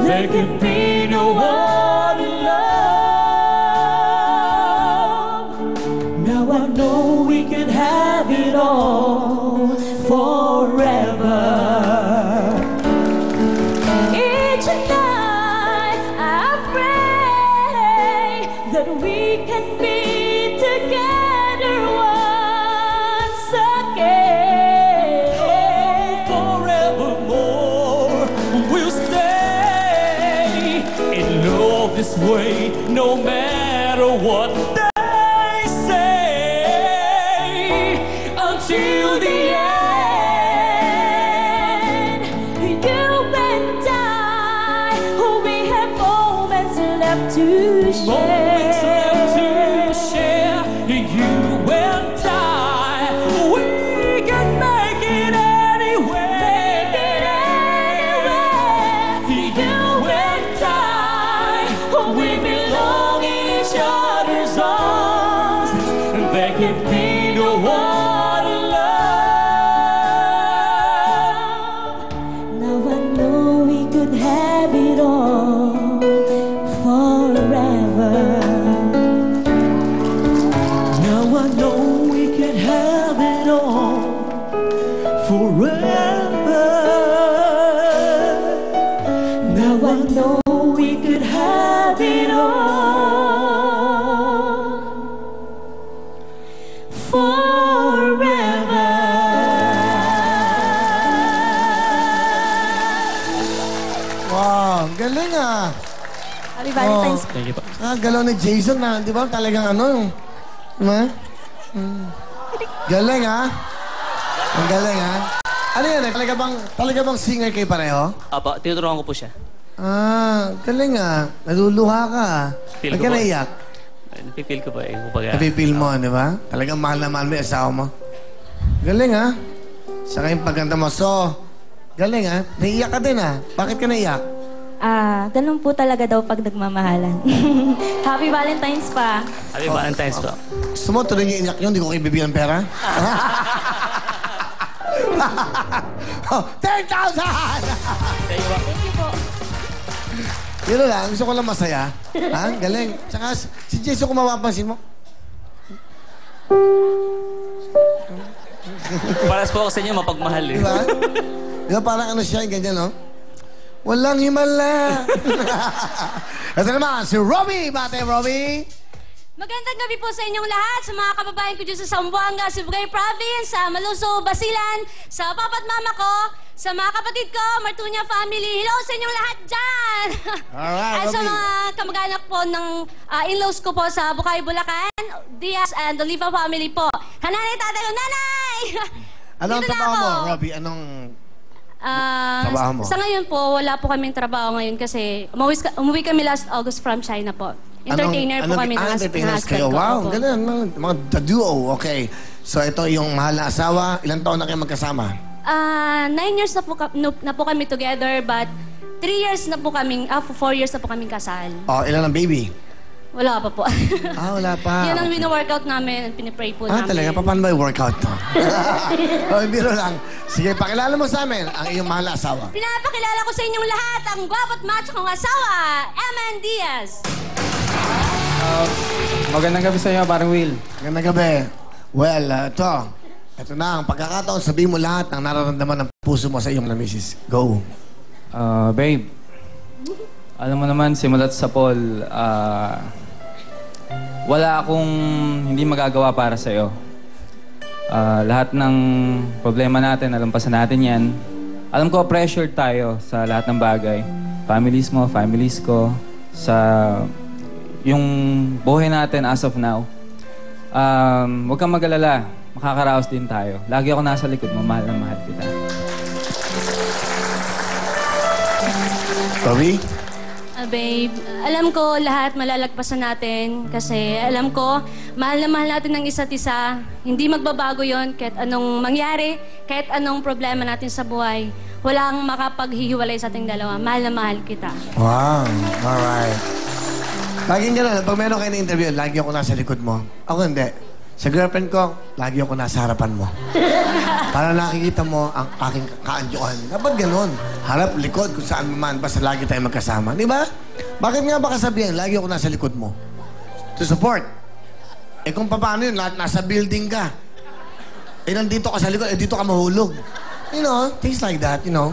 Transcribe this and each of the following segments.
there can be no other love. Now I know we could have it all forever. Each night I pray that we can be together once again. Forevermore we'll stay in love this way, no matter what they say, until the end. You and I, we have moments left to Moments left to share. share, you and I, we can make it anywhere. You and I, we belong in each other's arms. There can be no other love. Now I know we could have it all forever. Now I know we can have it all forever. Now I know we could have it all forever. Wow, galing ah. Happy Valentine's. Thank you po. Galaw ni Jason na, di ba? Talagang ano, di ba? Galing ah. Ang galing ah. Ano yan eh? Talaga bang singer kayo pareho? Apo, tinuturuan ko po siya. Galing ah. Naluluha ka ah. Feel Ba't ka ko po. naiyak? Napipil ko po eh. Kumbaga, Napipil mo, di ba? Talagang mahal na mahal mo yung asawa mo. Galing ah. Saka yung pagkanta mo. So, galing ah. Naiyak ka din ah. Bakit ka naiyak? Ganun po talaga daw pag nagmamahalan. Happy Valentine's pa. Happy Valentine's po. Gusto mo, tuloy niyo iyak yun, di ko kayo bibigyan ng pera? Oh, 10,000! Thank you po. Thank you po. Yun lang, gusto ko lang masaya. Ha? Galing. Tsaka si Jason, kung mapapansin mo, Paras po ako sa inyo, mapagmahal eh. di ba? Di ba parang ano siya, yung ganyan, no? Walang himala. Ito naman, si Robbie. Bate, Robbie. Magandang gabi po sa inyong lahat, sa mga kababayan ko dyan sa Zamboanga, Sibugay Province, sa Maluso, Basilan, sa papa't mama ko, sa mga kapatid ko, Martuña family. Hello sa inyong lahat dyan! Alright, At sa Robbie. mga kamag-anak po ng in-laws ko po sa Bukay, Bulacan, Diaz and Oliva family po. Hananay, tatay ko, nanay! Anong Dito na trabaho mo, ako. Robbie? Anong trabaho mo? Sa ngayon po, wala po kaming trabaho ngayon kasi umuwi kami last August from China po. Entertainer po kami ng entertainers husband kayo. ko. Wow, Opo. ganun. Mga the duo. Okay. So, ito yung mahal na asawa. Ilang taon na kayo magkasama? 9 years na po kami together, but 3 years na po kaming, 4 years na po kaming kasal. Oh, ilan ang baby? Wala pa po. Wala pa. Yan ang wino-workout namin, pinipray po namin. Talaga? Paano ba yung workout to? Biro lang. Sige, pakilala mo sa amin ang iyong mahal na asawa. Pinapakilala ko sa inyong lahat ang gwapo't macho kong asawa, Eman Diaz. Magandang gabi sa iyo, parang Will. Magandang gabi. Well, ito na ang pagkakataon. Sabihin mo lahat ng nararamdaman ng puso mo sa iyong na misis. Go. Babe, alam mo naman, simulat sa Paul, wala akong hindi magagawa para sa iyo. Lahat ng problema natin, alampasan natin yan. Alam ko, pressured tayo sa lahat ng bagay. Families mo, families ko, sa yung buhay natin as of now. Huwag kang mag-alala. Makakaraos din tayo. Lagi ako nasa likod mo. Mahal na mahal kita. Robbie? Babe, alam ko lahat malalagpasan natin kasi alam ko mahal na mahal natin ng isa't isa. Hindi magbabago yon kahit anong mangyari, kahit anong problema natin sa buhay. Walang makapaghihiwalay sa ating dalawa. Mahal na mahal kita. Wow. Alright. Laging gano'n. Pag meron kayo na interview, lagi ako nasa likod mo. Ako hindi. Sa girlfriend ko, lagi ako nasa harapan mo. Para nakikita mo ang aking kaanyuan. Dapat ganun. Harap, likod, kung saan man. Basta lagi tayo magkasama. Di ba? Bakit nga ba kasabihan, lagi ako nasa likod mo? To support. Eh kung paano yun, nasa building ka. Eh nandito ka sa likod, eh dito ka mahulog. You know, things like that, you know.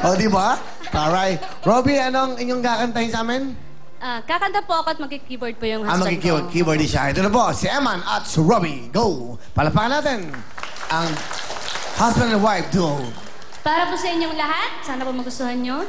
O, di ba? Alright. Robbie, anong inyong kakantahin sa amin? Kakanta po ako at mag-keyboard po yung husband ko. Mag-keyboard siya. Ito na po, si Eman at si Robbie. Go! Palapakan natin ang husband and wife duo. Para po sa inyong lahat, sana po magustuhan nyo.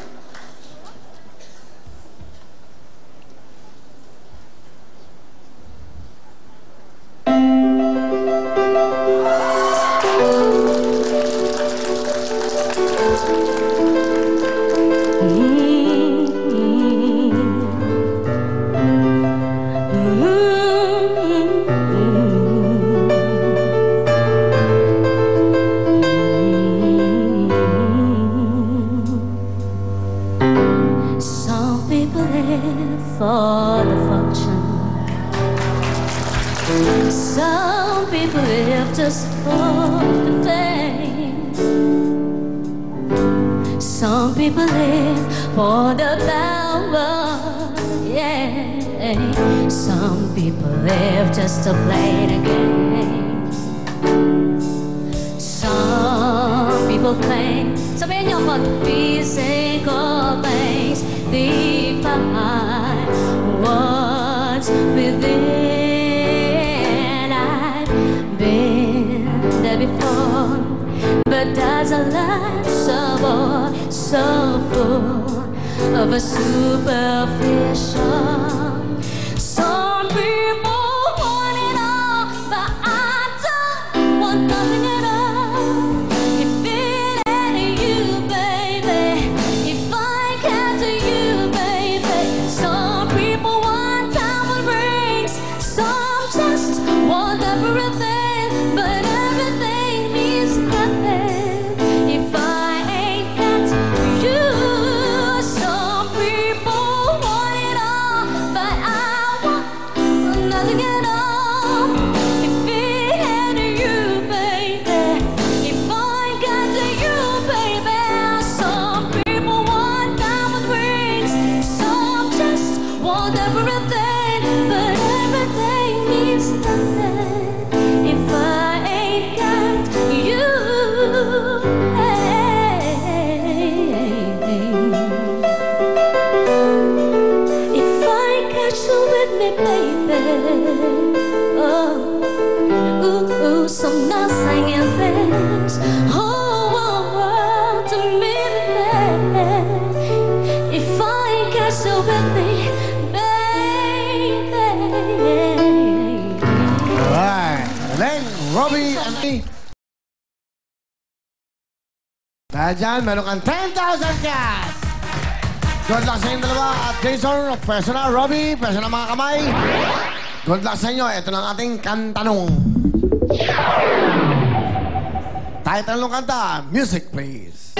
Some people live for the fortune. Some people live just for the fame. Some people live for the power. Yeah. Some people live just to play the game. Some people claim, sabihin niyo ako, physical things define what's within. I've been there before, but does a life so full of a superficial? Some people want it all, but I don't want nothing at all. If it ain't you, baby, if I can't do you, baby. Some people want diamond rings, some just want everything, but everything means nothing if I ain't got you. Some people want it all, but I want nothing at all. If it ain't you, baby, if I got you, baby. Some people want diamond rings, some just want everything, but everything means nothing if I ain't got you. If I got you with me, baby. Oh, ooh, so nothing in this whole world to me, baby. If I got you with me, baby. Alright. Galing, Robbie and me. Dahil dyan, meron kang 10,000 cash! Good luck sa inyong dalawa. At Jason, personal. Robbie, personal mga kamay. Good luck sa inyo. Ito lang ating kantanong. Title ng kanta, music please.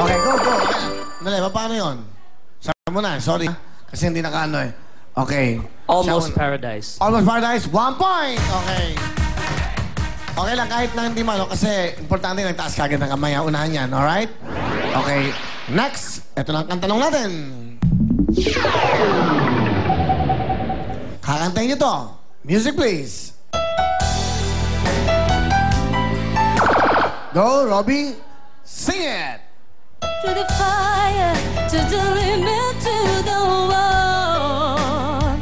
Okay, go. Dali, paano yun? Sabi mo na, sorry. Kasi hindi nakaano eh. Okay. Almost Siya- Paradise. Almost Paradise, 1 point. Okay. Okay lang, kahit na hindi malo, kasi importante nagtaas ka agad ng kamay. Unahan yan, alright? Okay. Next, ito lang ang tanong natin. Kakantayin niyo to. Music, please. Go, Robbie. Sing it. To the fire, to the limit, to the wall.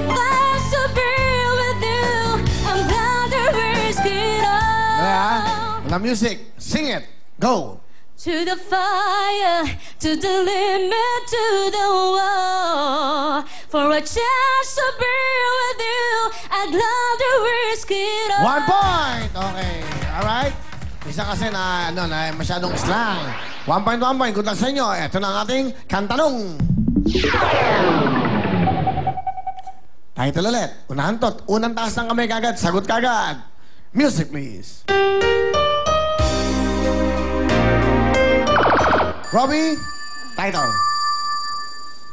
Life's so real with you. I'm glad to risk it all. Wala music. Sing it. Go. To the fire, to the limit, to the wall. For a chance to be with you, I'd love to risk it all. 1 point. Okay. Alright. Isa kasi na masyadong slang. 1 point. Good luck sa inyo. Ito na ang ating kantanong. Title ulit. Unahan to. Unang taas ng kamay kagad. Sagot kagad. Music, please. Robbie, Title.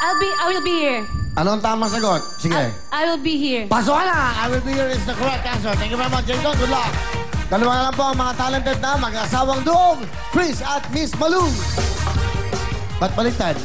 I will be here. Anong tamang sagot? Sige. I will be here. Pasok ka na! I will be here is the correct answer. Thank you very much, Jason. Good luck. Dalawa na lang po ang mga talented na mag-asawang duog, Chris at Miss Malu. Ba't baliktad?